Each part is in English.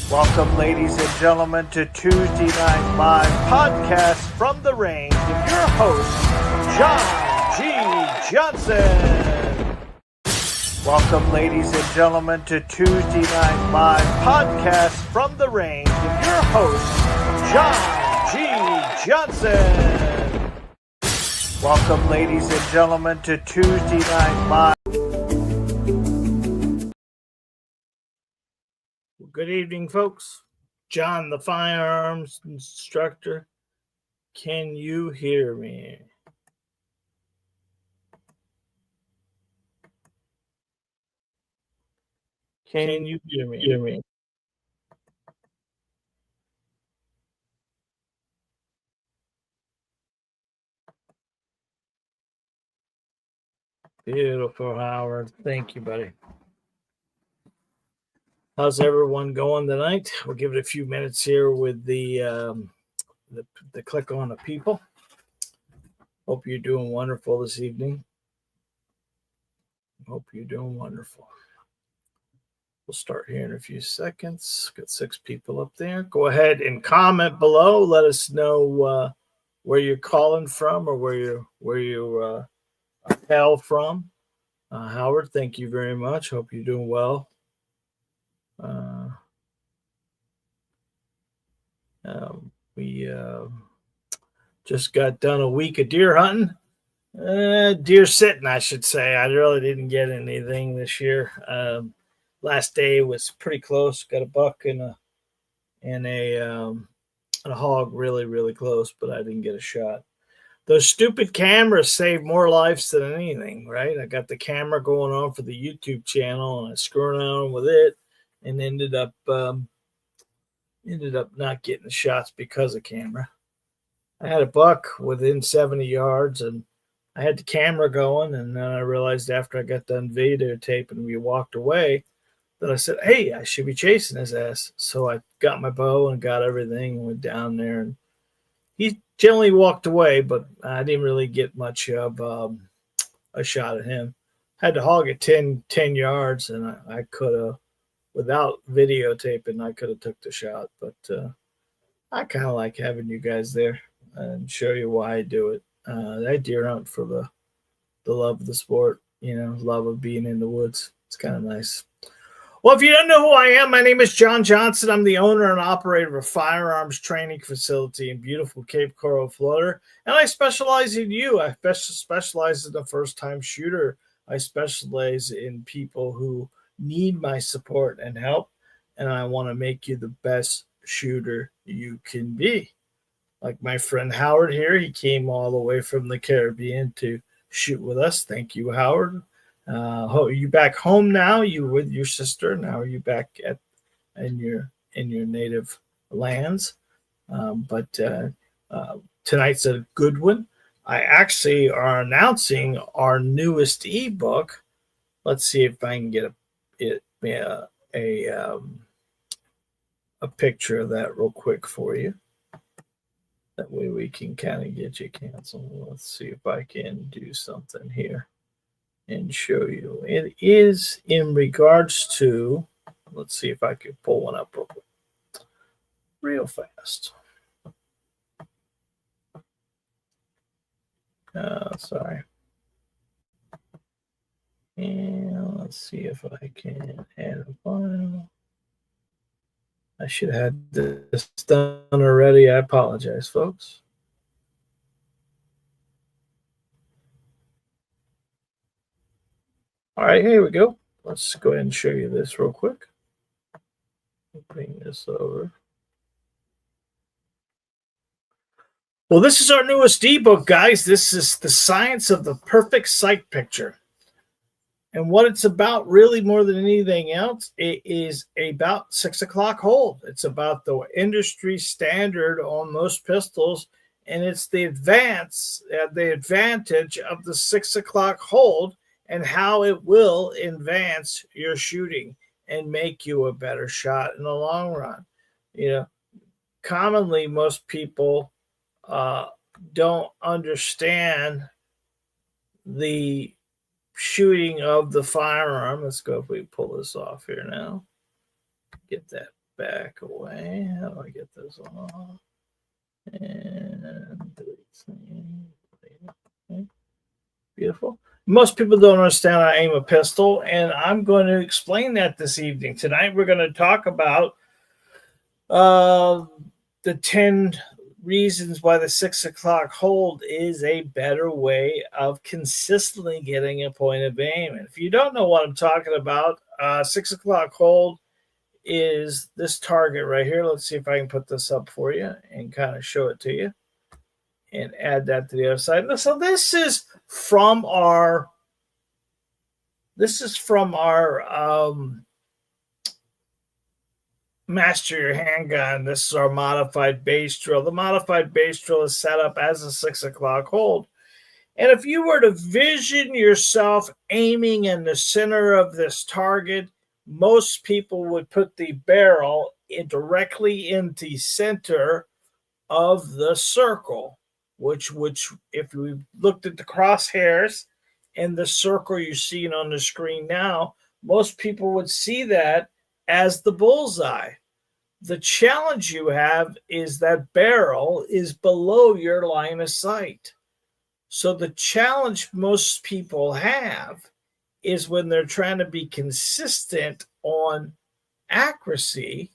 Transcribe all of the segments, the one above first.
Welcome, ladies and gentlemen, to Tuesday Night Live podcast from the range with your host, John G. Johnson. Welcome, ladies and gentlemen, to Tuesday Night Live podcast from the range with your host, John G. Johnson. Welcome, ladies and gentlemen, to Tuesday Night Live. Good evening, folks. John, the Firearms Instructor. Can you hear me? Can you hear me? Beautiful, Howard. Thank you, buddy. How's everyone going tonight? We'll give it a few minutes here with the click on the people. Hope you're doing wonderful this evening. Hope you're doing wonderful. We'll start here in a few seconds. Got 6 people up there. Go ahead and comment below. Let us know where you're calling from or where you hail from. Howard, thank you very much. Hope you're doing well. We just got done a week of deer hunting. Deer sitting, I should say. I really didn't get anything this year. Last day was pretty close. Got a buck and a hog, really, really close, but I didn't get a shot. Those stupid cameras save more lives than anything, right? I got the camera going on for the YouTube channel, and I screwed around with it, and ended up not getting the shots because of camera. I had a buck within 70 yards, and I had the camera going, and then I realized after I got done videotaping, we walked away, that I said, hey, I should be chasing his ass. So I got my bow and got everything and went down there, and he generally walked away, but I didn't really get much of a shot at him. Had to hog at 10 yards, and I could have, without videotaping, I could have took the shot. But I kind of like having you guys there and show you why I do it. I deer hunt for the love of the sport, love of being in the woods. It's kind of nice. Well, if you don't know who I am, my name is John Johnson. I'm the owner and operator of a firearms training facility in beautiful Cape Coral, Florida. And I specialize in you. I specialize in the first-time shooter. I specialize in people who need my support and help. And I want to make you the best shooter you can be. Like my friend Howard here, he came all the way from the Caribbean to shoot with us. Thank you, Howard. Are you back home now? You with your sister? Now are you back in your native lands? But tonight's a good one. I actually are announcing our newest ebook. Let's see if I can get a picture of that real quick for you. That way we can kind of get you canceled. Let's see if I can do something here and show you. It is in regards to, let's see if I can pull one up real quick, real fast. Sorry. And let's see if I can add a file. I should have had this done already. I apologize, folks. All right, here we go. Let's go ahead and show you this real quick. Bring this over. Well, this is our newest ebook, guys. This is The Science of the Perfect Sight Picture. And what it's about, really more than anything else, it is about 6 o'clock hold. It's about the industry standard on most pistols, and it's the advantage of the 6 o'clock hold and how it will advance your shooting and make you a better shot in the long run. Commonly, most people don't understand the shooting of the firearm. Let's go if we pull this off here now. Get that back away. How do I get this off? And okay. Beautiful. Most people don't understand how to aim a pistol, and I'm going to explain that this evening. Tonight, we're going to talk about uh, the 10 reasons why the 6 o'clock hold is a better way of consistently getting a point of aim. And if you don't know what I'm talking about, 6 o'clock hold is this target right here. Let's see if I can put this up for you and kind of show it to you and add that to the other side. So this is from our Master Your Handgun. This is our modified base drill. The modified base drill is set up as a 6 o'clock hold. And if you were to vision yourself aiming in the center of this target, most people would put the barrel directly in the center of the circle, which if we looked at the crosshairs and the circle you're seeing on the screen now, most people would see that as the bullseye. The challenge you have is that barrel is below your line of sight. So the challenge most people have is when they're trying to be consistent on accuracy,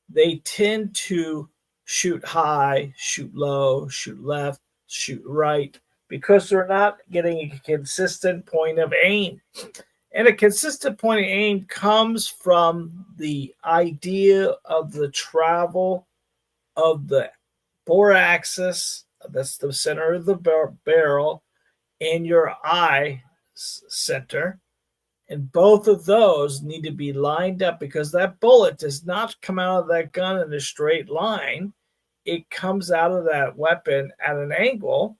they tend to shoot high, shoot low, shoot left, shoot right, because they're not getting a consistent point of aim. And a consistent point of aim comes from the idea of the travel of the bore axis, that's the center of the barrel, and your eye center. And both of those need to be lined up, because that bullet does not come out of that gun in a straight line. It comes out of that weapon at an angle.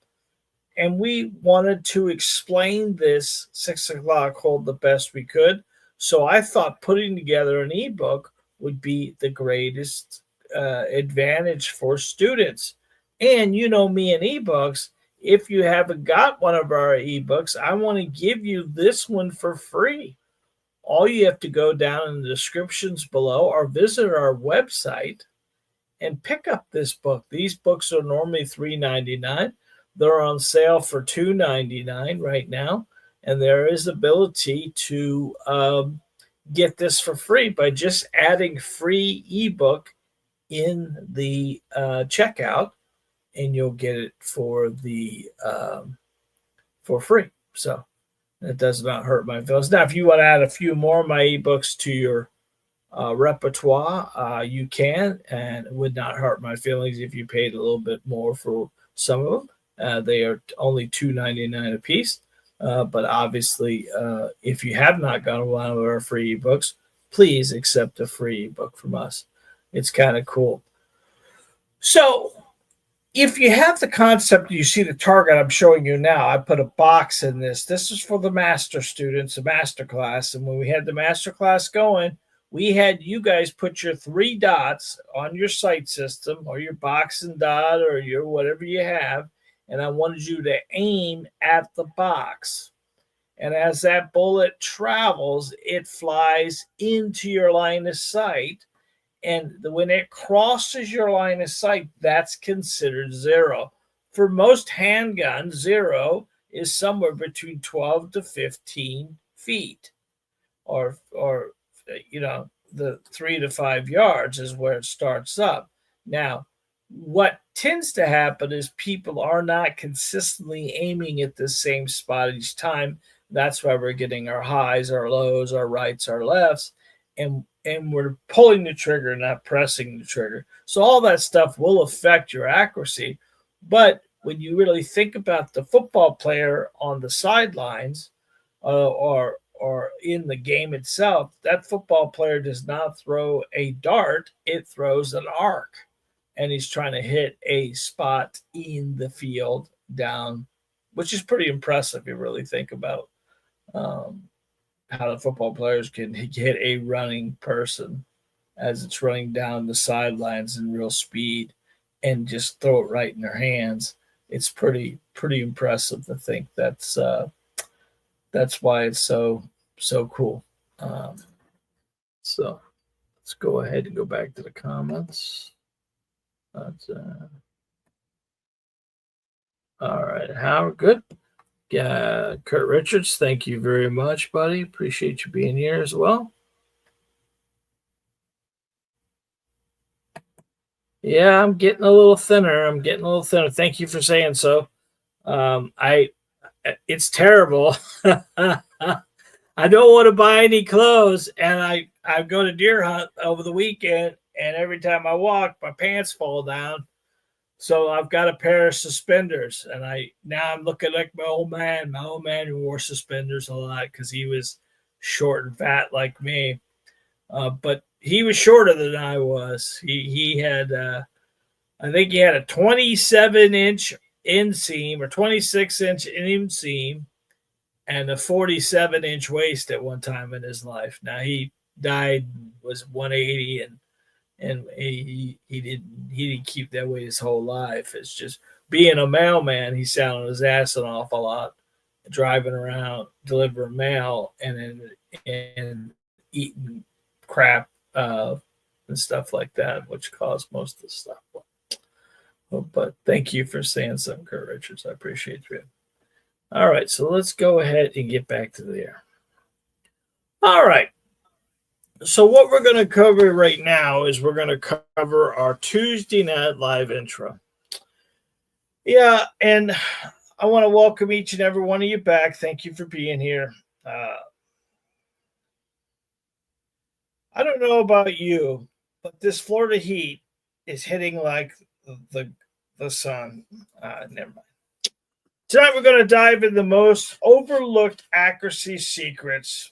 And we wanted to explain this 6 o'clock hold the best we could. So I thought putting together an ebook would be the greatest advantage for students. And you know me and ebooks. If you haven't got one of our ebooks, I want to give you this one for free. All you have to go down in the descriptions below or visit our website and pick up this book. These books are normally $3.99. They're on sale for $2.99 right now. And there is ability to get this for free by just adding free ebook in the checkout, and you'll get it for free. So it does not hurt my feelings. Now, if you want to add a few more of my ebooks to your repertoire, you can, and it would not hurt my feelings if you paid a little bit more for some of them. They are only $2.99 a piece. But obviously, if you have not gotten one of our free ebooks, please accept a free ebook from us. It's kind of cool. So if you have the concept, you see the target I'm showing you now. I put a box in this. This is for the master students, a master class. And when we had the master class going, we had you guys put your 3 dots on your sight system, or your box and dot, or your whatever you have. And I wanted you to aim at the box. And as that bullet travels, it flies into your line of sight. And when it crosses your line of sight, that's considered 0. For most handguns, 0 is somewhere between 12 to 15 feet. Or the 3 to 5 yards is where it starts up. Now, what tends to happen is people are not consistently aiming at the same spot each time. That's why we're getting our highs, our lows, our rights, our lefts, and we're pulling the trigger, not pressing the trigger. So all that stuff will affect your accuracy. But when you really think about the football player on the sidelines, or in the game itself, that football player does not throw a dart, it throws an arc. And he's trying to hit a spot in the field down, which is pretty impressive if you really think about how the football players can hit a running person as it's running down the sidelines in real speed and just throw it right in their hands. It's pretty impressive to think that's why it's so cool. So Let's go ahead and go back to the comments. That's, all right, Howard, good. Kurt Richards, thank you very much, buddy. Appreciate you being here as well. Yeah, I'm getting a little thinner. Thank you for saying so. It's terrible. I don't want to buy any clothes, and I go to deer hunt over the weekend, and every time I walk, my pants fall down. So I've got a pair of suspenders, and I'm looking like my old man. My old man who wore suspenders a lot because he was short and fat like me, but he was shorter than I was. He had I think he had a 27-inch inseam or 26-inch inseam and a 47-inch waist at one time in his life. Now he died, was 180, and he didn't keep that way his whole life. It's just being a mailman, he sat on his ass an awful lot, driving around delivering mail and eating crap and stuff like that, which caused most of the stuff. But thank you for saying something, Kurt Richards. I appreciate it. All right, so let's go ahead and get back to there. All right. So what we're going to cover right now is we're going to cover our Tuesday night live intro. Yeah, and I want to welcome each and every one of you back. Thank you for being here. I don't know about you, but this Florida heat is hitting like the sun. Never mind. Tonight we're going to dive into the most overlooked accuracy secrets.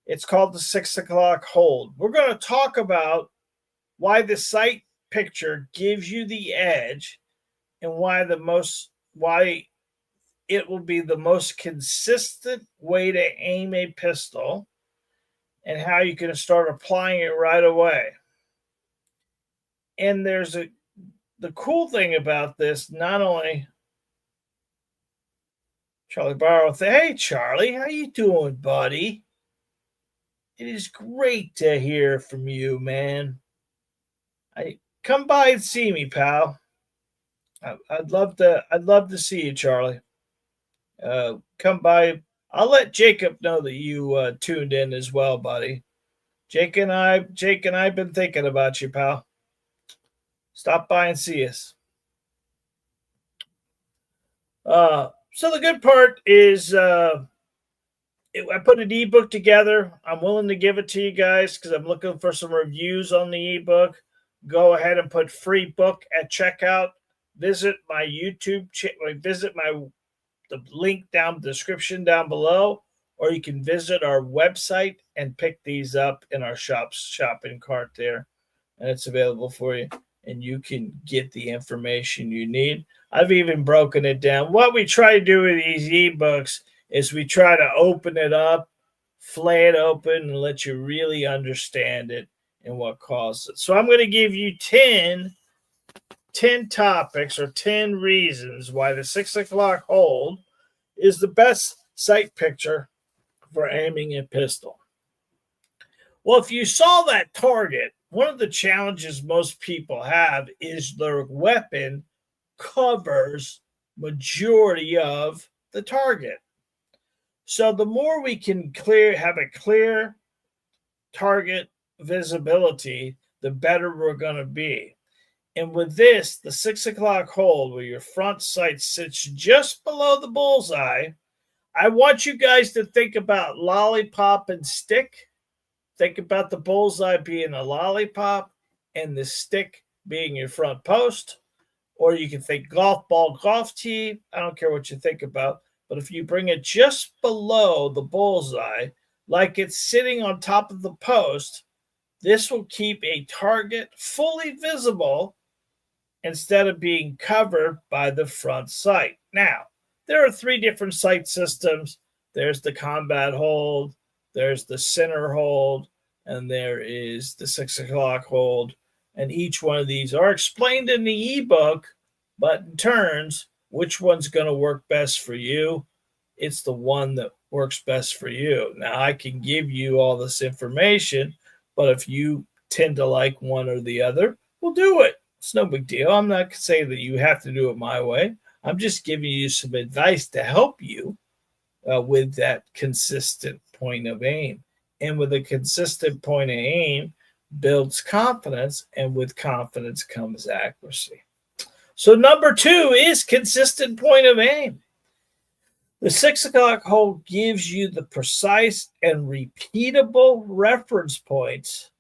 It's called the 6 o'clock hold. We're going to talk about why the sight picture gives you the edge and why it will be the most consistent way to aim a pistol and how you can start applying it right away. And the cool thing about this, not only Charlie Barrow, hey Charlie, how you doing, buddy? It is great to hear from you, man. Come by and see me, pal. I'd love to see you, Charlie. Come by. I'll let Jacob know that you tuned in as well, buddy. Jake and I've been thinking about you, pal. Stop by and see us. So the good part is I put an ebook together. I'm willing to give it to you guys because I'm looking for some reviews on the ebook. Go ahead and put free book at checkout. Visit my YouTube. Visit the link down the description down below, or you can visit our website and pick these up in our shopping cart there, and it's available for you. And you can get the information you need. I've even broken it down. What we try to do with these ebooks is we try to open it up, flay it open, and let you really understand it and what caused it. So I'm going to give you 10 topics or 10 reasons why the 6 o'clock hold is the best sight picture for aiming a pistol. Well, if you saw that target, one of the challenges most people have is their weapon covers majority of the target. So the more we can have a clear target visibility, the better we're going to be. And with this, the 6 o'clock hold, where your front sight sits just below the bullseye, I want you guys to think about lollipop and stick. Think about the bullseye being a lollipop and the stick being your front post. Or you can think golf ball, golf tee. I don't care what you think about. But if you bring it just below the bullseye, like it's sitting on top of the post, this will keep a target fully visible instead of being covered by the front sight. Now, there are 3 different sight systems. There's the combat hold, there's the center hold, and there is the 6 o'clock hold. And each one of these are explained in the ebook, but in turns, which one's going to work best for you? It's the one that works best for you. Now, I can give you all this information, But if you tend to like one or the other, we'll do it. It's no big deal. I'm not saying that you have to do it my way. I'm just giving you some advice to help you with that consistent point of aim. And with a consistent point of aim builds confidence, and with confidence comes accuracy. So number 2 is consistent point of aim. The 6 o'clock hold gives you the precise and repeatable reference points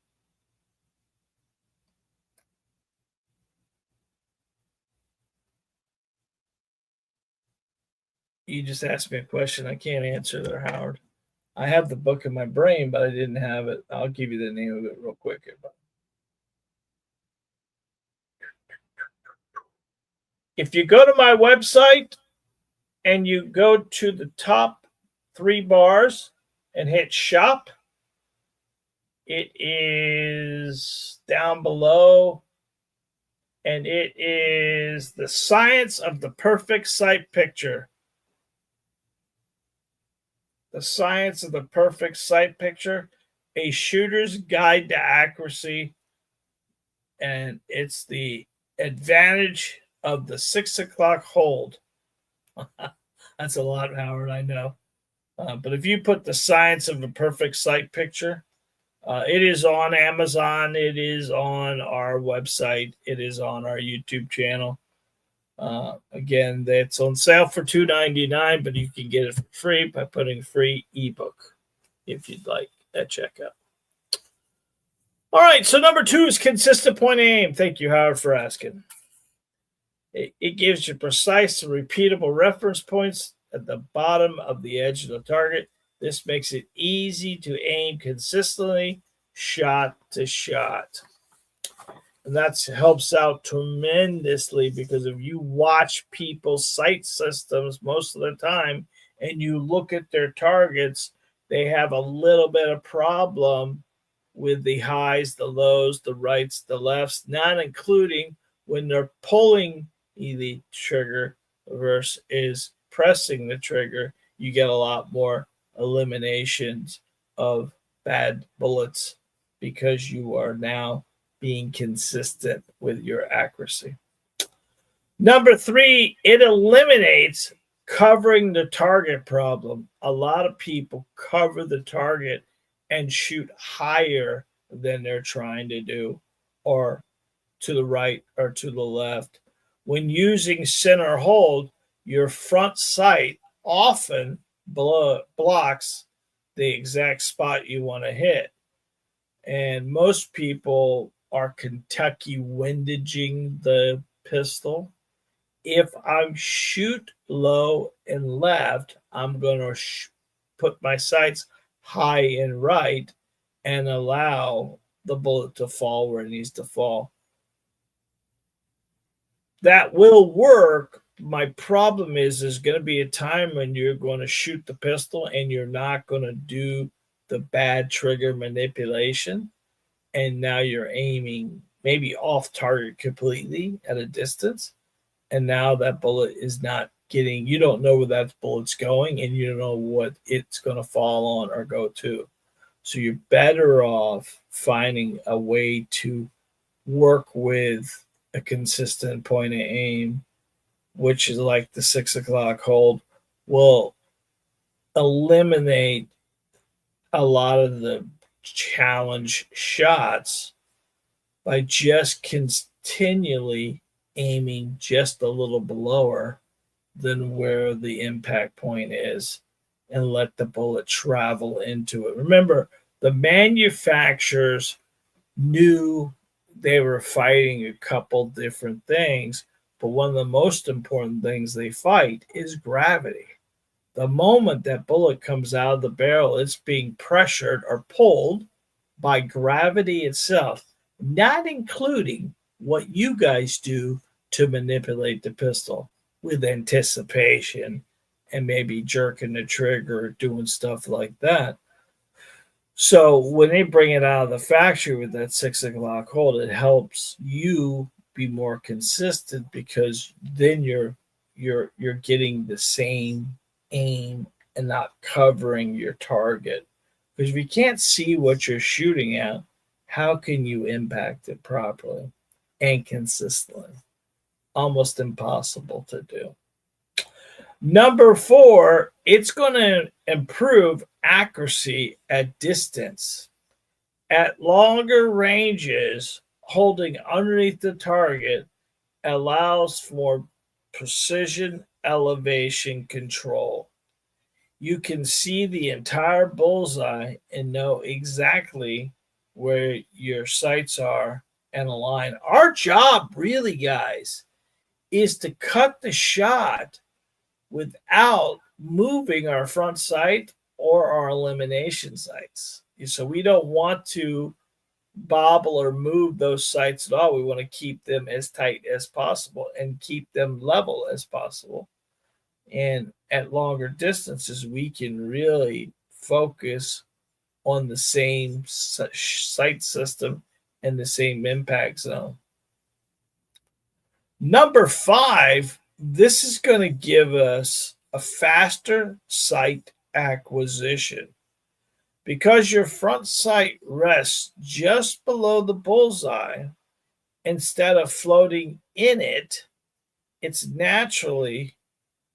You just asked me a question. I can't answer there, Howard. I have the book in my brain, but I didn't have it. I'll give you the name of it real quick. If you go to my website and you go to the top 3 bars and hit shop, it is down below, and it is The Science of the Perfect Sight Picture. The Science of the Perfect Sight Picture, a shooter's guide to accuracy. And it's the advantage of the 6 o'clock hold. That's a lot, Howard, I know. But if you put The Science of the Perfect Sight Picture, it is on Amazon. It is on our website. It is on our YouTube channel. Again, it's on sale for $2.99, but you can get it for free by putting free ebook if you'd like at checkout. All right, so number 2 is consistent point of aim. Thank you, Howard, for asking. It gives you precise and repeatable reference points at the bottom of the edge of the target. This makes it easy to aim consistently, shot to shot. And that helps out tremendously, because if you watch people's sight systems most of the time and you look at their targets, they have a little bit of problem with the highs, the lows, the rights, the lefts, not including when they're pulling the trigger versus pressing the trigger. You get a lot more eliminations of bad bullets because you are now being consistent with your accuracy. Number 3, it eliminates covering the target problem. A lot of people cover the target and shoot higher than they're trying to do, or to the right or to the left. When using center hold, your front sight often blocks the exact spot you want to hit. And most people are Kentucky windaging the pistol. If I shoot low and left, I'm going to put my sights high and right and allow the bullet to fall where it needs to fall. That will work. My problem is there's going to be a time when you're going to shoot the pistol and you're not going to do the bad trigger manipulation. And now you're aiming maybe off target completely at a distance. And now that bullet is not getting, you don't know where that bullet's going, and you don't know what it's going to fall on or go to. So you're better off finding a way to work with a consistent point of aim, which is like the 6 o'clock hold, will eliminate a lot of the challenge shots by just continually aiming just a little below than where the impact point is, and let the bullet travel into it. Remember, the manufacturers knew they were fighting a couple different things, but one of the most important things they fight is gravity. The moment that bullet comes out of the barrel, it's being pressured or pulled by gravity itself, not including what you guys do to manipulate the pistol with anticipation and maybe jerking the trigger or doing stuff like that. So when they bring it out of the factory with that 6 o'clock hold, it helps you be more consistent, because then you're getting the same aim and not covering your target. Because if you can't see what you're shooting at, how can you impact it properly and consistently? Almost impossible to do. Number 4, it's going to improve accuracy at distance. At longer ranges, holding underneath the target allows for precision elevation control. You can see the entire bullseye and know exactly where your sights are and align. Our job, really, guys, is to cut the shot without moving our front sight or our elimination sights. So we don't want to bobble or move those sights at all. We want to keep them as tight as possible and keep them level as possible. And at longer distances, we can really focus on the same sight system and the same impact zone. Number 5, this is going to give us a faster sight acquisition. Because your front sight rests just below the bullseye, instead of floating in it, it's naturally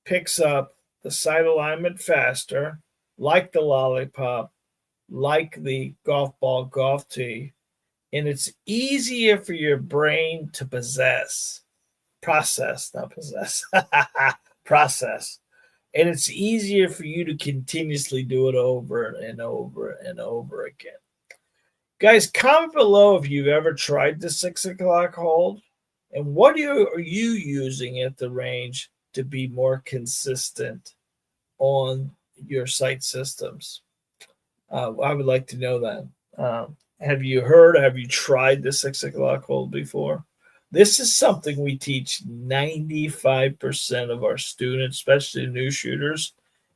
picks up the sight alignment faster, like the lollipop, like the golf ball, golf tee, and it's easier for your brain to process, process. And it's easier for you to continuously do it over and over and over again. Guys, comment below if you've ever tried the 6 o'clock hold and what are you using at the range to be more consistent on your sight systems. I would like to know that. Have you tried the 6 o'clock hold before? This is something we teach 95% of our students, especially new shooters,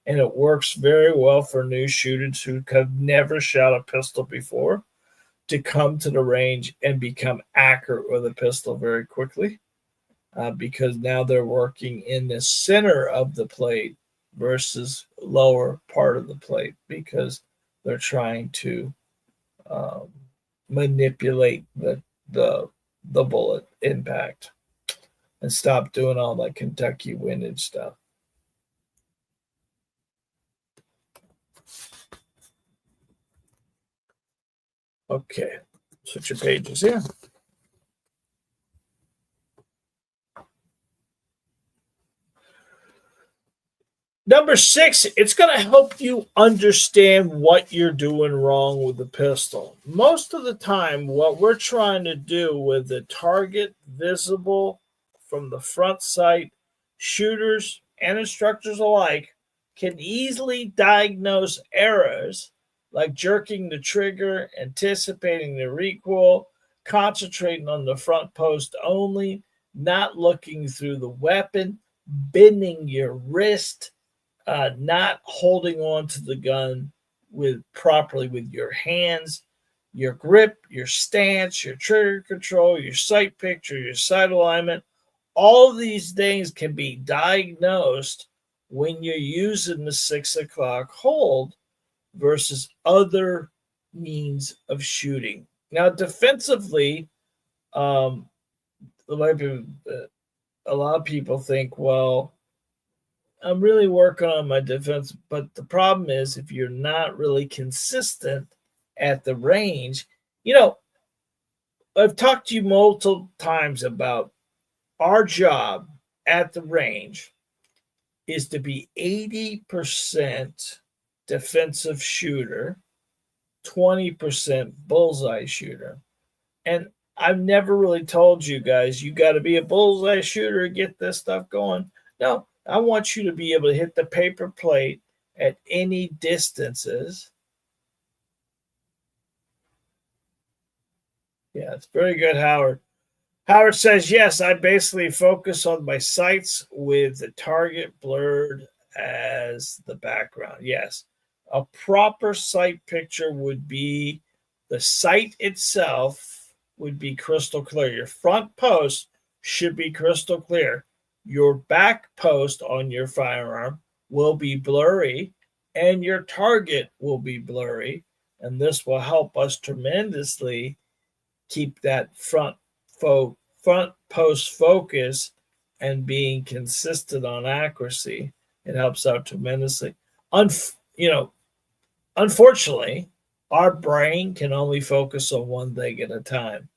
and it works very well for new shooters who have never shot a pistol before to come to the range and become accurate with a pistol very quickly. Because now they're working in the center of the plate versus lower part of the plate because they're trying to manipulate the bullet impact and stop doing all that Kentucky windage stuff. Okay, switch your pages here. Number 6, it's going to help you understand what you're doing wrong with the pistol. Most of the time, what we're trying to do with the target visible from the front sight, shooters and instructors alike can easily diagnose errors like jerking the trigger, anticipating the recoil, concentrating on the front post only, not looking through the weapon, bending your wrist, not holding on to the gun properly with your hands, your grip, your stance, your trigger control, your sight picture, your sight alignment. All of these things can be diagnosed when you're using the 6 o'clock hold versus other means of shooting. Now, defensively, a lot of people think, well, I'm really working on my defense, but the problem is if you're not really consistent at the range, I've talked to you multiple times about our job at the range is to be 80% defensive shooter, 20% bullseye shooter. And I've never really told you guys, you got to be a bullseye shooter to get this stuff going. No, I want you to be able to hit the paper plate at any distances. Yeah, it's very good, Howard. Howard says, yes, I basically focus on my sights with the target blurred as the background. Yes, a proper sight picture would be the sight itself would be crystal clear. Your front post should be crystal clear. Your back post on your firearm will be blurry and your target will be blurry. And this will help us tremendously keep that front post focus and being consistent on accuracy. It helps out tremendously. You know, unfortunately, our brain can only focus on one thing at a time.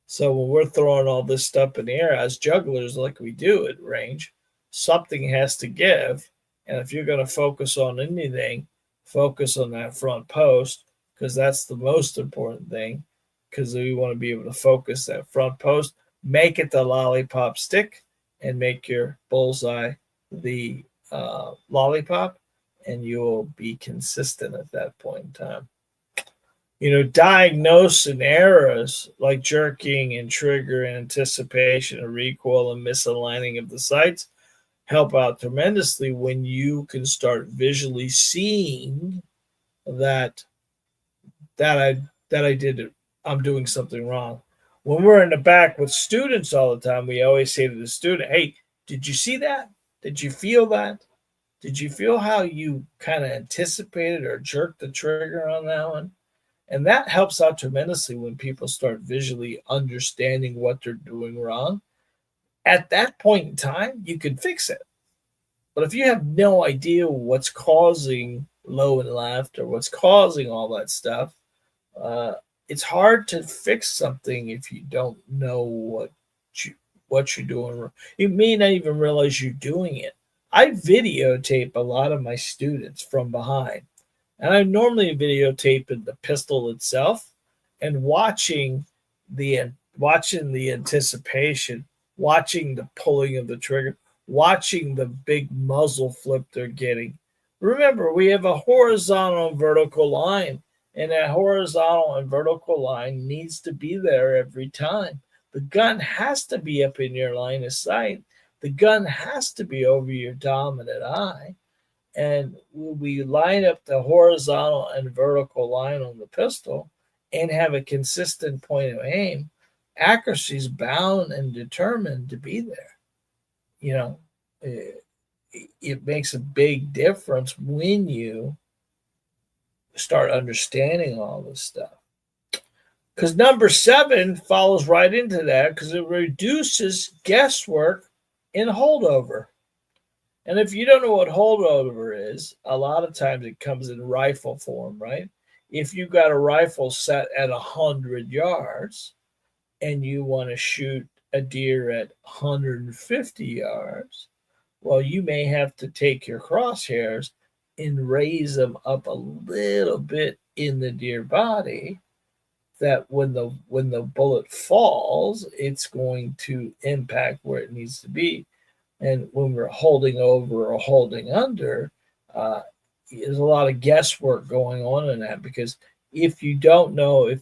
So when we're throwing all this stuff in the air as jugglers, like we do at range, something has to give. And if you're going to focus on anything, focus on that front post because that's the most important thing. Because we want to be able to focus that front post, make it the lollipop stick, and make your bullseye the lollipop, and you'll be consistent at that point in time. Diagnosing errors like jerking and trigger and anticipation and recoil and misaligning of the sights help out tremendously when you can start visually seeing that I did it. I'm doing something wrong. When we're in the back with students all the time, we always say to the student, "Hey, did you see that? Did you feel that? Did you feel how you kind of anticipated or jerked the trigger on that one?" And that helps out tremendously when people start visually understanding what they're doing wrong. At that point in time, you can fix it. But if you have no idea what's causing low and left or what's causing all that stuff, uh, it's hard to fix something if you don't know what you're doing wrong. You may not even realize you're doing it. I videotape a lot of my students from behind. And I normally videotape the pistol itself and watching the anticipation, watching the pulling of the trigger, watching the big muzzle flip they're getting. Remember, we have a horizontal and vertical line, and that horizontal and vertical line needs to be there every time. The gun has to be up in your line of sight. The gun has to be over your dominant eye. And we line up the horizontal and vertical line on the pistol and have a consistent point of aim, accuracy is bound and determined to be there. You know, it makes a big difference when you start understanding all this stuff. Because number 7 follows right into that because it reduces guesswork in holdover. And if you don't know what holdover is, a lot of times it comes in rifle form, right? If you got a rifle set at 100 yards and you want to shoot a deer at 150 yards, well, you may have to take your crosshairs and raise them up a little bit in the deer body that when the bullet falls, it's going to impact where it needs to be. And when we're holding over or holding under, there's a lot of guesswork going on in that because if you don't know if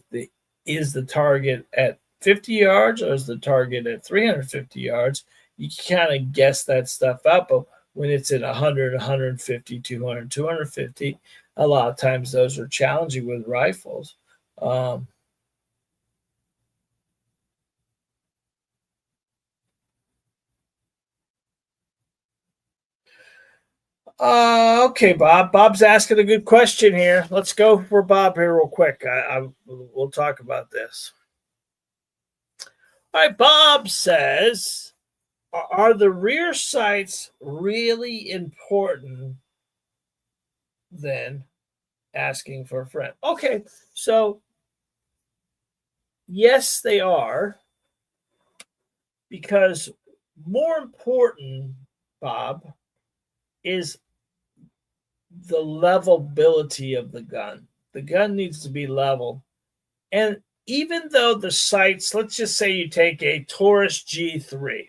is the target at 50 yards or is the target at 350 yards, you kind of guess that stuff out. But when it's at 100, 150, 200, 250, a lot of times those are challenging with rifles. Okay, Bob. Bob's asking a good question here. Let's go for Bob here real quick. We'll talk about this. All right, Bob says, are the rear sights really important then? Asking for a friend. Okay, so yes, they are. Because more important, Bob, is the levelability of the gun. The gun needs to be level. And even though the sights, let's just say you take a Taurus G3.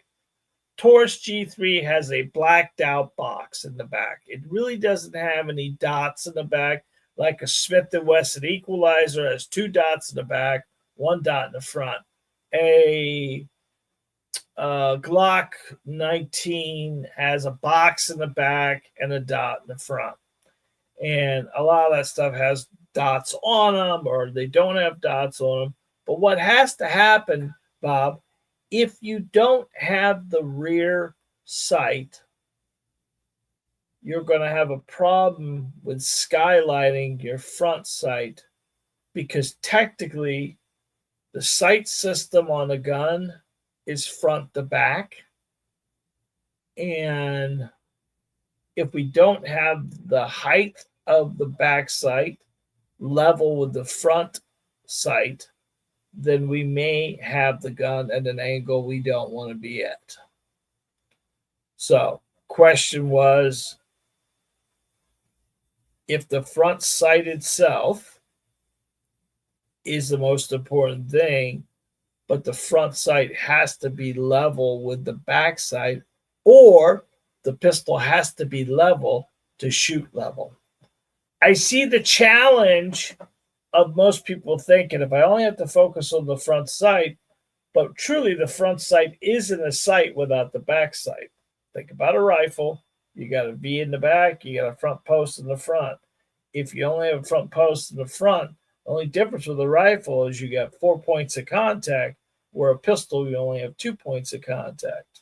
Taurus G3 has a blacked out box in the back. It really doesn't have any dots in the back like a Smith & Wesson Equalizer has 2 dots in the back, 1 dot in the front. A Glock 19 has a box in the back and a dot in the front. And a lot of that stuff has dots on them or they don't have dots on them. But what has to happen, Bob, if you don't have the rear sight, you're going to have a problem with skylighting your front sight because technically The sight system on a gun is front to back. And if we don't have the height of the back sight level with the front sight, then we may have the gun at an angle we don't want to be at. So, question was, if the front sight itself is the most important thing, but the front sight has to be level with the back sight, or the pistol has to be level to shoot level. I see the challenge of most people thinking, if I only have to focus on the front sight, but truly the front sight isn't a sight without the back sight. Think about a rifle. You got a V in the back, you got a front post in the front. If you only have a front post in the front, the only difference with a rifle is you got 4 points of contact, where a pistol, you only have 2 points of contact.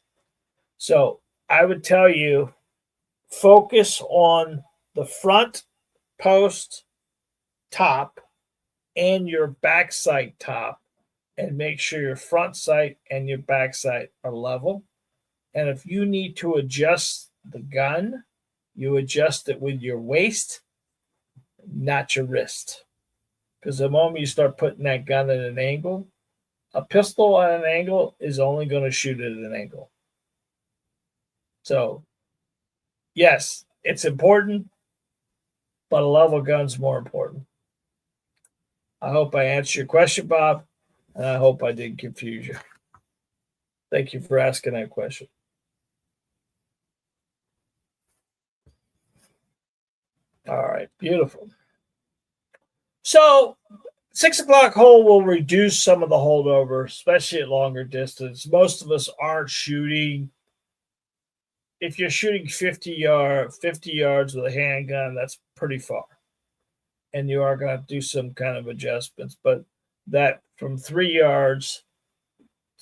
So I would tell you, focus on the front post top and your back sight top, and make sure your front sight and your back sight are level. And if you need to adjust the gun, you adjust it with your waist, not your wrist. Because the moment you start putting that gun at an angle, a pistol at an angle is only going to shoot at an angle. So, yes, it's important, but a level gun's more important. I hope I answered your question, Bob, and I hope I didn't confuse you. Thank you for asking that question. All right, beautiful. So, 6 o'clock hole will reduce some of the holdover, especially at longer distance. Most of us aren't shooting. If you're shooting 50 yards with a handgun, that's pretty far. And you are going to do some kind of adjustments. But that from 3 yards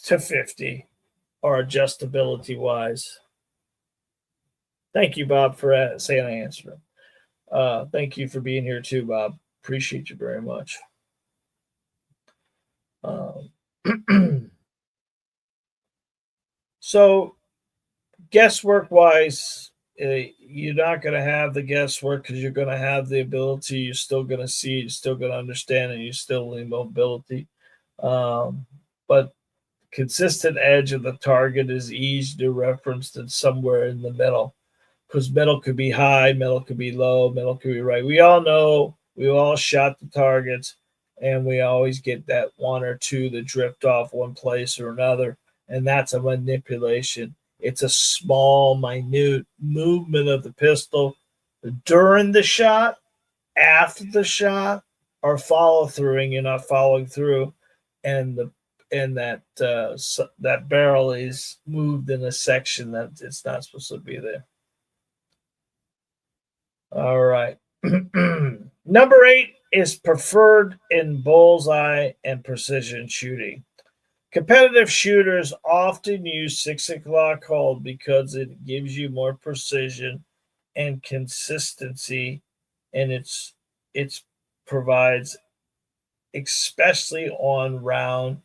to 50 are adjustability wise. Thank you, Bob, for saying I answered it. Thank you for being here too, Bob. Appreciate you very much. So, guesswork wise, you're not going to have the guesswork because you're going to have the ability. You're still going to see, you're still going to understand, and you're still in mobility. But consistent edge of the target is easy to reference than somewhere in the middle, because middle could be high, middle could be low, middle could be right. We all know, we all shot the targets, and we always get that one or two that drift off one place or another, and that's a manipulation. It's a small, minute movement of the pistol during the shot, after the shot, or follow through, and you're not following through, and that barrel is moved in a section that it's not supposed to be there. All right. Number 8 is preferred in bullseye and precision shooting. Competitive shooters often use 6 o'clock hold because it gives you more precision and consistency, and it provides, especially on round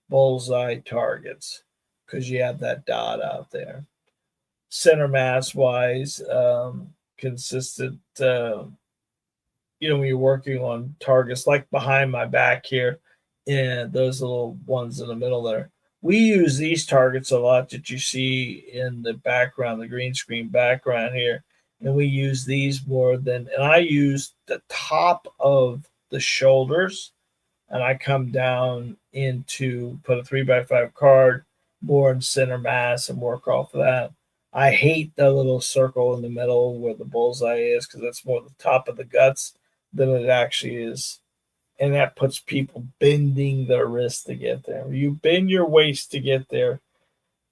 bullseye targets, because you have that dot out there. Center mass wise, consistent. When you're working on targets like behind my back here, and those little ones in the middle there. We use these targets a lot that you see in the background, the green screen background here. And we use these more than, and I use the top of the shoulders, and I come down into, put a 3x5 card more in center mass and work off of that. I hate the little circle in the middle where the bullseye is, because that's more the top of the guts than it actually is. And that puts people bending their wrist to get there. You bend your waist to get there,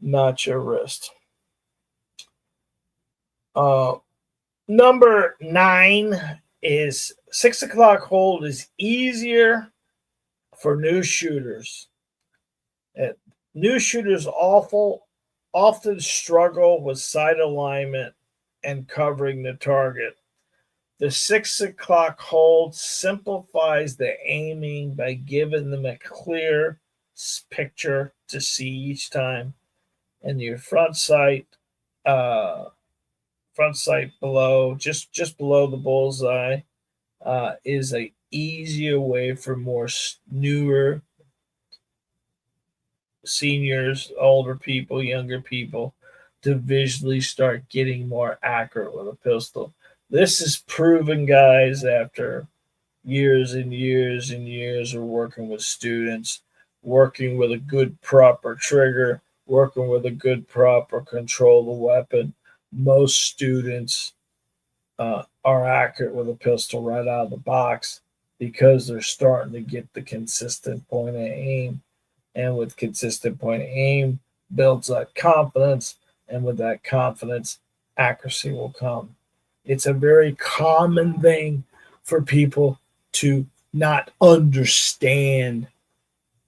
not your wrist. Number 9 is 6 o'clock hold is easier for new shooters. New shooters often struggle with sight alignment and covering the target. The 6 o'clock hold simplifies the aiming by giving them a clear picture to see each time, and your uh, front sight below, just below the bullseye, is a easier way for more newer seniors, older people, younger people to visually start getting more accurate with a pistol. This is proven, guys, after years and years and years of working with students, working with a good proper trigger, working with a good proper control of the weapon. Most students are accurate with a pistol right out of the box because they're starting to get the consistent point of aim. And with consistent point of aim builds that confidence. And with that confidence, accuracy will come. It's a very common thing for people to not understand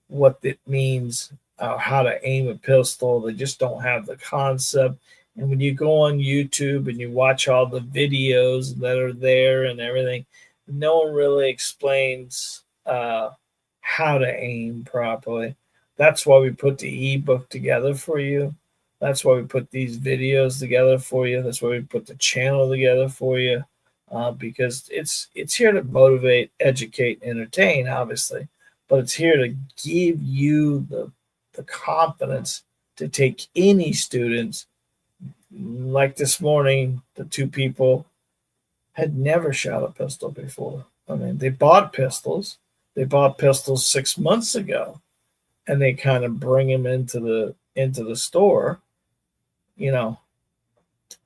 what it means, how to aim a pistol. They just don't have the concept. And when you go on YouTube and you watch all the videos that are there and everything, no one really explains how to aim properly. That's why we put the ebook together for you. That's why we put these videos together for you. That's why we put the channel together for you, because it's here to motivate, educate, entertain, obviously, but it's here to give you the confidence to take any students. Like this morning, the two people had never shot a pistol before. I mean, they bought pistols. They bought pistols 6 months ago, and they kind of bring them into the store. You know,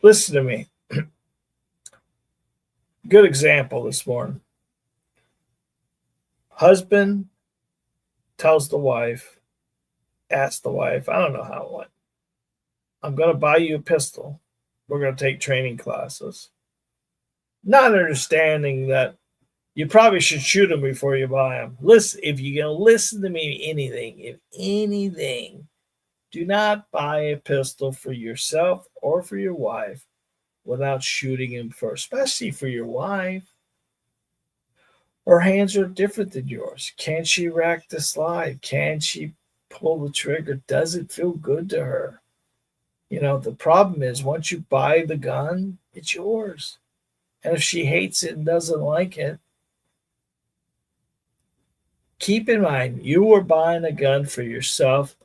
listen to me. Good example this morning. Husband tells the wife, asks the wife, I don't know how it went, I'm going to buy you a pistol. We're going to take training classes. Not understanding that you probably should shoot them before you buy them. Listen, if you're going to listen to me, if anything, do not buy a pistol for yourself or for your wife without shooting him first, especially for your wife. Her hands are different than yours. Can she rack the slide? Can she pull the trigger? Does it feel good to her? You know, the problem is once you buy the gun, it's yours. And if she hates it and doesn't like it, keep in mind, you are buying a gun for yourself,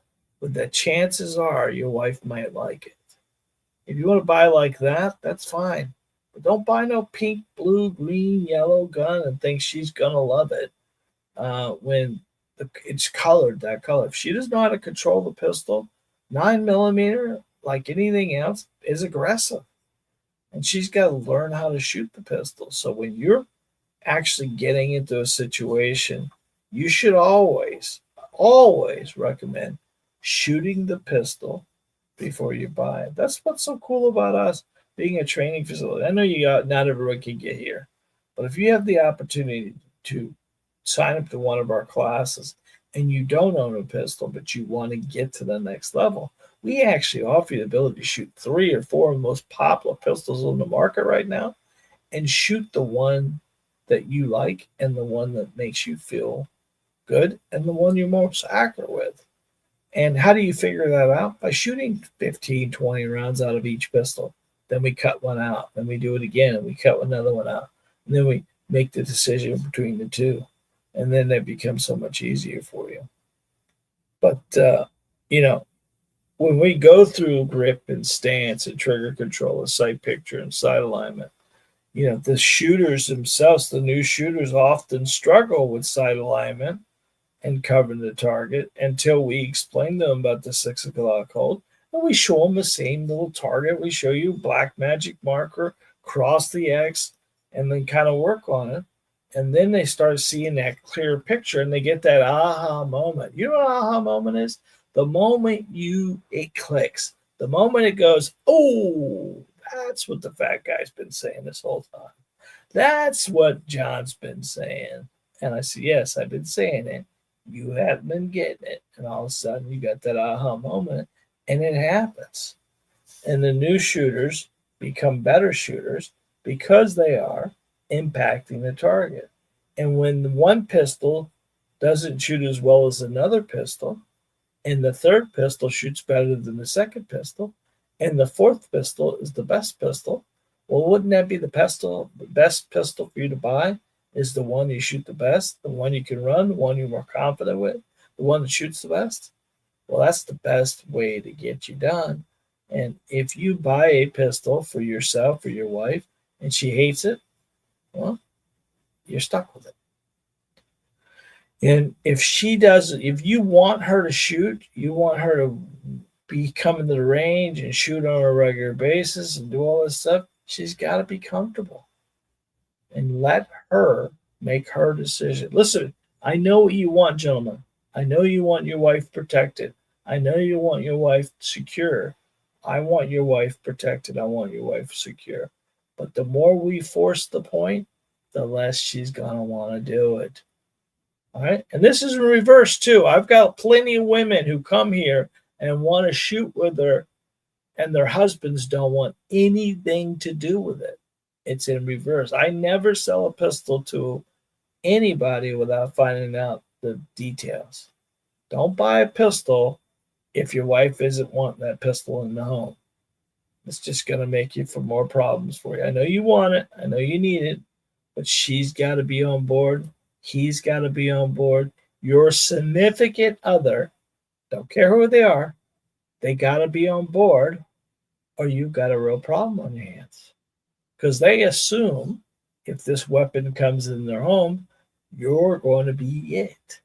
but the chances are your wife might like it. If you want to buy like that, that's fine. But don't buy no pink, blue, green, yellow gun and think she's going to love it when it's colored that color. If she doesn't know how to control the pistol, 9mm, like anything else, is aggressive. And she's got to learn how to shoot the pistol. So when you're actually getting into a situation, you should always recommend shooting the pistol before you buy it. That's what's so cool about us being a training facility. I know not everyone can get here, but if you have the opportunity to sign up to one of our classes and you don't own a pistol, but you want to get to the next level, we actually offer you the ability to shoot 3 or 4 of the most popular pistols on the market right now and shoot the one that you like and the one that makes you feel good and the one you're most accurate with. And how do you figure that out? By shooting 15, 20 rounds out of each pistol. Then we cut one out. Then we do it again and we cut another one out. And then we make the decision between the two. And then that becomes so much easier for you. But, when we go through grip and stance and trigger control and sight picture and sight alignment, the shooters themselves, the new shooters often struggle with sight alignment and covering the target until we explain to them about the 6 o'clock hold. And we show them the same little target. We show you black magic marker, cross the X, and then kind of work on it. And then they start seeing that clear picture and they get that aha moment. You know what aha moment is? The moment it clicks. The moment it goes, oh, that's what the fat guy's been saying this whole time. That's what John's been saying. And I said, yes, I've been saying it. You haven't been getting it. And all of a sudden you got that aha moment and it happens. And the new shooters become better shooters because they are impacting the target. And when the one pistol doesn't shoot as well as another pistol, and the third pistol shoots better than the second pistol, and the fourth pistol is the best pistol, well, wouldn't that be the best pistol for you to buy? Is the one you shoot the best, the one you can run, the one you're more confident with, the one that shoots the best? Well, that's the best way to get you done. And if you buy a pistol for yourself or your wife and she hates it, well, you're stuck with it. And if she does, if you want her to shoot, you want her to be coming to the range and shoot on a regular basis and do all this stuff, she's got to be comfortable and let her make her decision. Listen, I know what you want, gentlemen. I know you want your wife protected. I know you want your wife secure. I want your wife protected. I want your wife secure. But the more we force the point, the less she's going to want to do it. All right. And this is in reverse too. I've got plenty of women who come here and want to shoot with her, and their husbands don't want anything to do with it. It's in reverse. I never sell a pistol to anybody without finding out the details. Don't buy a pistol if your wife isn't wanting that pistol in the home. It's just going to make you for more problems for you. I know you want it. I know you need it, but she's got to be on board. He's got to be on board. Your significant other, don't care who they are, they got to be on board, or you've got a real problem on your hands. Because they assume if this weapon comes in their home, you're going to be it.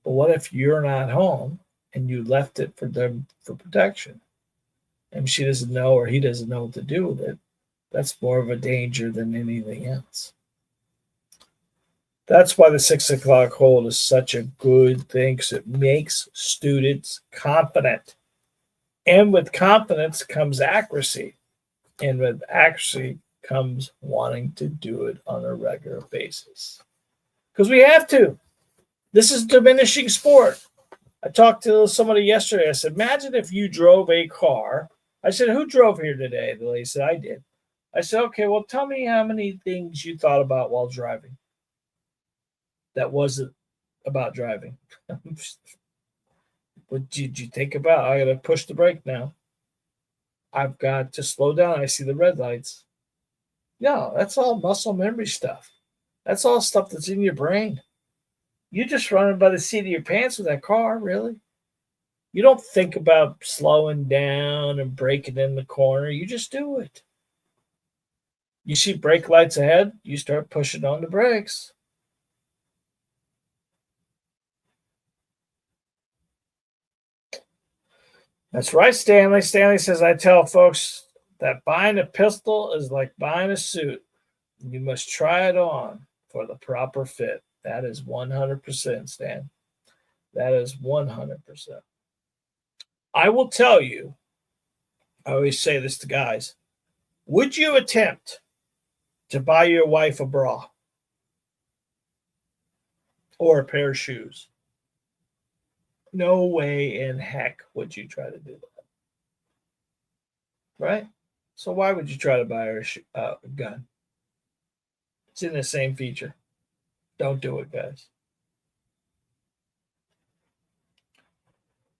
But what if you're not home and you left it for them for protection? And she doesn't know, or he doesn't know what to do with it. That's more of a danger than anything else. That's why the 6 o'clock hold is such a good thing, because it makes students confident. And with confidence comes accuracy. And with accuracy comes wanting to do it on a regular basis. Because we have to. This is diminishing sport. I talked to somebody yesterday. I said, imagine if you drove a car. I said, who drove here today? The lady said, I did. I said, okay, well, tell me how many things you thought about while driving that wasn't about driving. What did you think about? I got to push the brake now. I've got to slow down. I see the red lights. No, that's all muscle memory stuff. That's all stuff that's in your brain. You're just running by the seat of your pants with that car, really. You don't think about slowing down and braking in the corner. You just do it. You see brake lights ahead, you start pushing on the brakes. That's right, Stanley. Stanley says, I tell folks that buying a pistol is like buying a suit. You must try it on for the proper fit. That is 100%, Stan. That is 100%. I will tell you, I always say this to guys, would you attempt to buy your wife a bra or a pair of shoes? No way in heck would you try to do that. Right? So why would you try to buy her a gun? It's in the same feature. Don't do it, guys.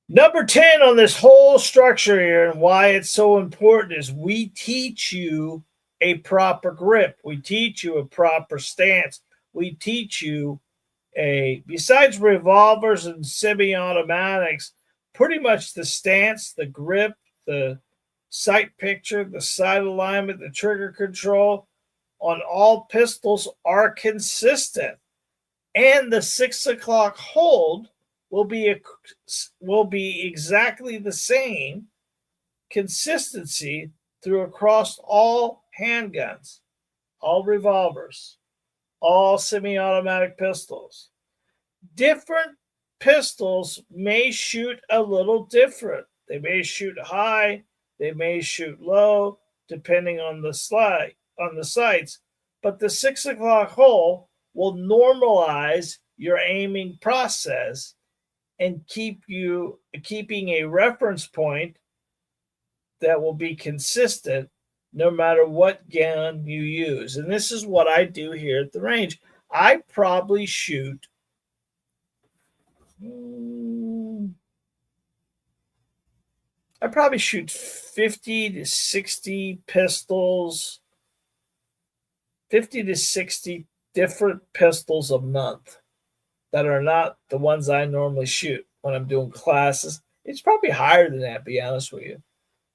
Number 10 on this whole structure here and why it's so important is we teach you a proper grip. We teach you a proper stance. We teach you besides revolvers and semi-automatics, pretty much the stance, the grip, the sight picture, the sight alignment, the trigger control on all pistols are consistent. And the 6 o'clock hold will be exactly the same consistency through across all handguns, all revolvers, all semi-automatic pistols. Different pistols may shoot a little different. They may shoot high, they may shoot low, depending on the sights. But the 6 o'clock hole will normalize your aiming process and keeping a reference point that will be consistent no matter what gun you use. And this is what I do here at the range. I probably shoot I probably shoot 50 to 60 pistols, 50 to 60 different pistols a month that are not the ones I normally shoot when I'm doing classes. It's probably higher than that, to be honest with you.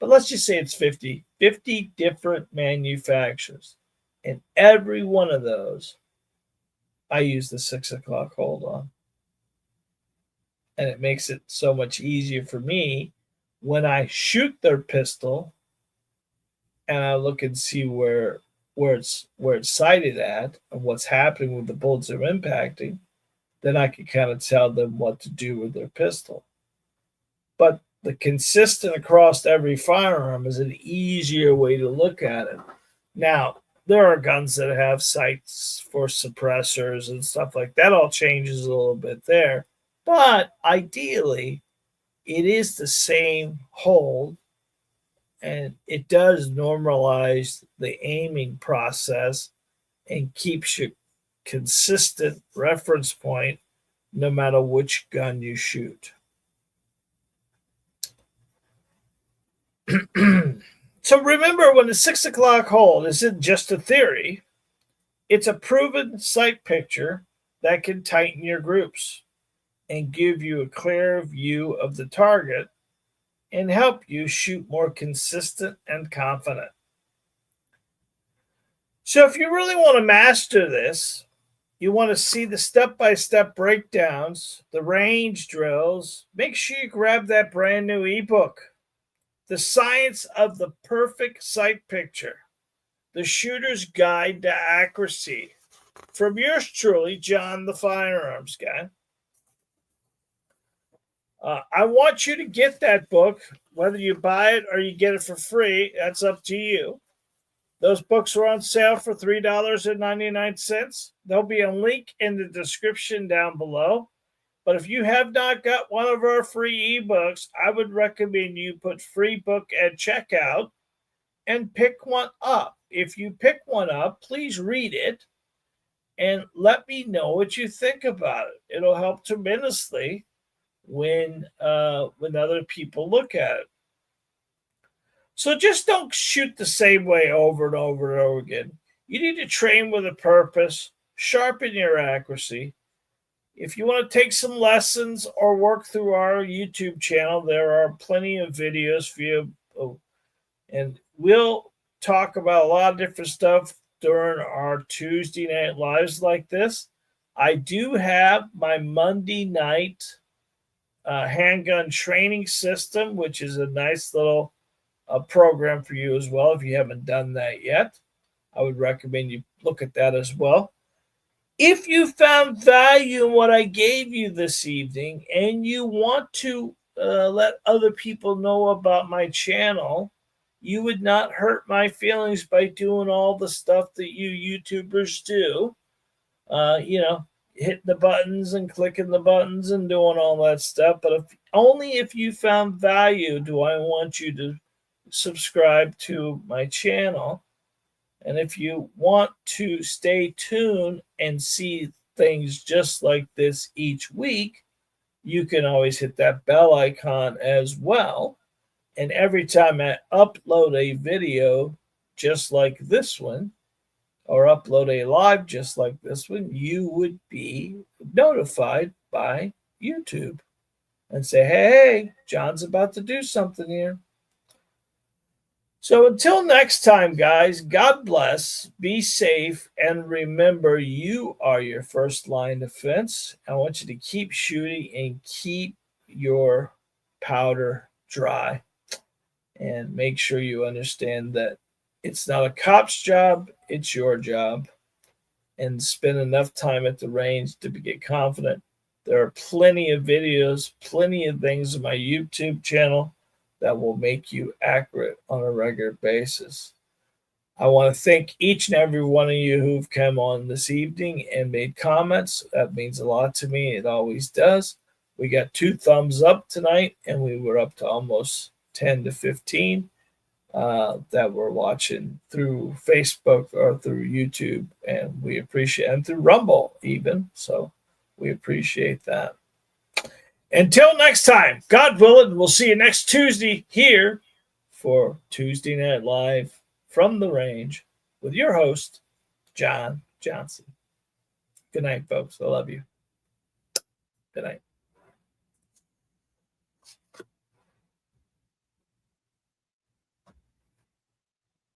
But let's just say it's 50, 50 different manufacturers. And every one of those, I use the 6 o'clock hold on. And it makes it so much easier for me when I shoot their pistol and I look and see where it's sighted at and what's happening with the bullets they're impacting, then I can kind of tell them what to do with their pistol. But the consistent across every firearm is an easier way to look at it. Now, there are guns that have sights for suppressors and stuff like that. All changes a little bit there. But ideally, it is the same hold, and it does normalize the aiming process and keeps you consistent reference point no matter which gun you shoot. So remember, when the 6 o'clock hold isn't just a theory, it's a proven sight picture that can tighten your groups and give you a clear view of the target and help you shoot more consistent and confident. So if you really want to master this, you want to see the step-by-step breakdowns, the range drills, make sure you grab that brand new ebook, The Science of the Perfect Sight Picture, The Shooter's Guide to Accuracy, from yours truly, John the Firearms Guy. I want you to get that book, whether you buy it or you get it for free. That's up to you. Those books are on sale for $3.99. There'll be a link in the description down below. But if you have not got one of our free ebooks, I would recommend you put free book at checkout and pick one up. If you pick one up, please read it and let me know what you think about it. It'll help tremendously when other people look at it. So just don't shoot the same way over and over and over again. You need to train with a purpose, sharpen your accuracy. If you want to take some lessons or work through our YouTube channel, there are plenty of videos for you. And we'll talk about a lot of different stuff during our Tuesday night lives like this. I do have my Monday night handgun training system, which is a nice little program for you as well. If you haven't done that yet, I would recommend you look at that as well. If you found value in what I gave you this evening and you want to let other people know about my channel, you would not hurt my feelings by doing all the stuff that you YouTubers do. Hitting the buttons and clicking the buttons and doing all that stuff. But only if you found value do I want you to subscribe to my channel. And if you want to stay tuned and see things just like this each week, you can always hit that bell icon as well. And every time I upload a video just like this one, or upload a live just like this one, you would be notified by YouTube and say, hey, John's about to do something here. So until next time, guys, God bless, be safe, and remember, you are your first line of defense. I want you to keep shooting and keep your powder dry. And make sure you understand that it's not a cop's job, it's your job. And spend enough time at the range to get confident. There are plenty of videos, plenty of things on my YouTube channel that will make you accurate on a regular basis. I want to thank each and every one of you who've come on this evening and made comments. That means a lot to me. It always does. We got 2 thumbs up tonight, and we were up to almost 10 to 15 that were watching through Facebook or through YouTube, and we appreciate, and through Rumble even. So we appreciate that. Until next time, God willing, we'll see you next Tuesday here for Tuesday Night Live from the range with your host, John Johnson. Good night, folks. I love you. Good night.